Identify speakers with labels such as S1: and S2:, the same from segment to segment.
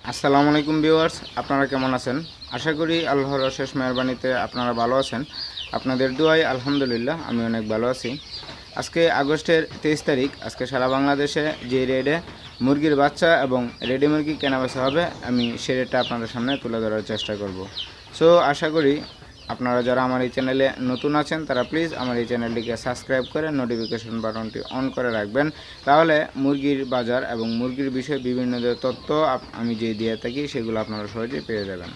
S1: আসসালামু আলাইকুম ভিউয়ার্স, আপনারা কেমন আছেন? আশা করি আল্লাহর অশেষ মেহেরবানিতে আপনারা ভালো আছেন। আপনাদের দোয়ায় আলহামদুলিল্লাহ আমি অনেক ভালো আছি। আজকে আগস্টের 23 তারিখ। আজকে সারা বাংলাদেশে যে রেটে মুরগির বাচ্চা এবং রেডি মুরগি কেনাবেচা হবে আমি সে রেটটা আপনাদের সামনে তুলে ধরার চেষ্টা করব। সো আশা করি আপনারা যারা আমার এই চ্যানেলে নতুন আছেন তারা প্লিজ আমার এই চ্যানেলটিকে সাবস্ক্রাইব করে নোটিফিকেশন বাটনটি অন করে রাখবেন। তাহলে মুরগির বাজার এবং মুরগির বিষয়ে বিভিন্ন যে তথ্য আমি যে দিয়ে থাকি সেগুলো আপনারা সহজেই পেয়ে যাবেন।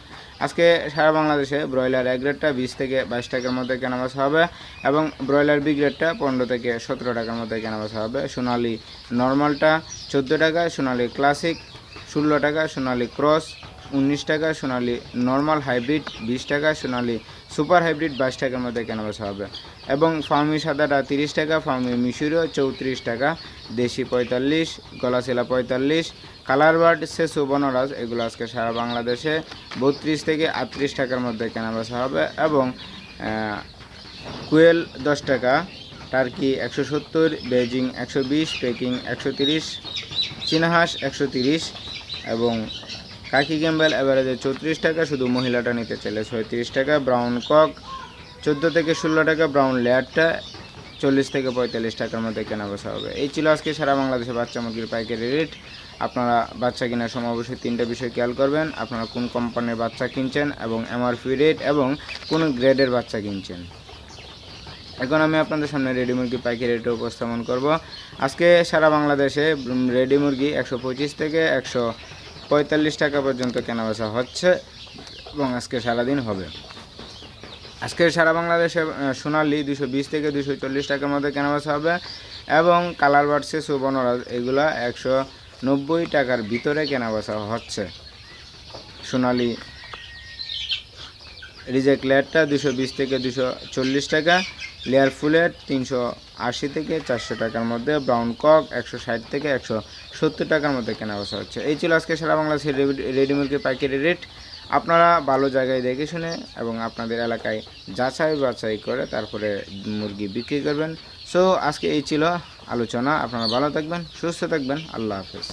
S1: আজকে সারা বাংলাদেশে ব্রয়লার এ গ্রেডটা 20 থেকে 22 টাকার মধ্যে কেনাবেচা হবে এবং ব্রয়লার বি গ্রেডটা 15 থেকে 17 টাকার মধ্যে কেনাবেচা হবে। সোনালি নর্মালটা 14 টাকা, সোনালি ক্লাসিক 16 টাকা, সোনালি ক্রস 19 টাকা, সোনালি নর্মাল হাইব্রিড 20 টাকা, সোনালি সুপার হাইব্রিড 22 টাকার মধ্যে কেনাবেচা হবে এবং ফার্মি সাদাটা 30 টাকা, ফার্মি মিশরীয় 34 টাকা, দেশি 45, গলাচিলা 45, কালার বার্ড সেসু বনরাজ এগুলো আজকে সারা বাংলাদেশে 32 থেকে 38 টাকার মধ্যে কেনাবেচা হবে এবং কুয়েল 10 টাকা, টার্কি 170, বেজিং 120, পেকিং 130, চীনাহাঁস 130 এবং কাকি ক্যাম্বেল এভারেজে 34 টাকা, শুধু মহিলাটা নিতে চাইলে 36 টাকা, ব্রাউন কক 14 থেকে 16 টাকা, ব্রাউন লেয়ারটা 40 থেকে 45 টাকার মধ্যে কেনাবেচা হবে। এই ছিল আজকে সারা বাংলাদেশে বাচ্চা মুরগির পাইকারি রেট। আপনারা বাচ্চা কেনার সময় অবশ্যই তিনটা বিষয় খেয়াল করবেন: আপনারা কোন কোম্পানির বাচ্চা কিনছেন এবং এমআরপি রেট এবং কোন গ্রেডের বাচ্চা কিনছেন। এখন আমি আপনাদের সামনে রেডি মুরগি পাইকারি রেটে উপস্থাপন করব। আজকে সারা বাংলাদেশে রেডি মুরগি 125 থেকে 145 টাকা পর্যন্ত কেনাবেচা হচ্ছে এবং আজকে সারাদিন হবে। আজকে সারা বাংলাদেশে সোনালি 220 থেকে 240 টাকার মধ্যে কেনাবেচা হবে এবং কালার বাড়ছে সুবর্ণরাজ এগুলো 190 টাকার ভিতরে কেনাবেচা হচ্ছে। সোনালি রিজেক্ট লেয়ারটা 220 থেকে 240 টাকা, লেয়ার ফুলের 380 থেকে 400 টাকার মধ্যে, ব্রাউন কক 160 থেকে 170 টাকার মধ্যে কেনাবেচা হচ্ছে। এই ছিল আজকে সারা বাংলাদেশের রেডি মুরগির পাইকারি রেট। আপনারা ভালো জায়গায় দেখে শুনে এবং আপনাদের এলাকায় যাচাই বাছাই করে তারপরে মুরগি বিক্রি করবেন। সো আজকে এই ছিল আলোচনা। আপনারা ভালো থাকবেন, সুস্থ থাকবেন। আল্লাহ হাফেজ।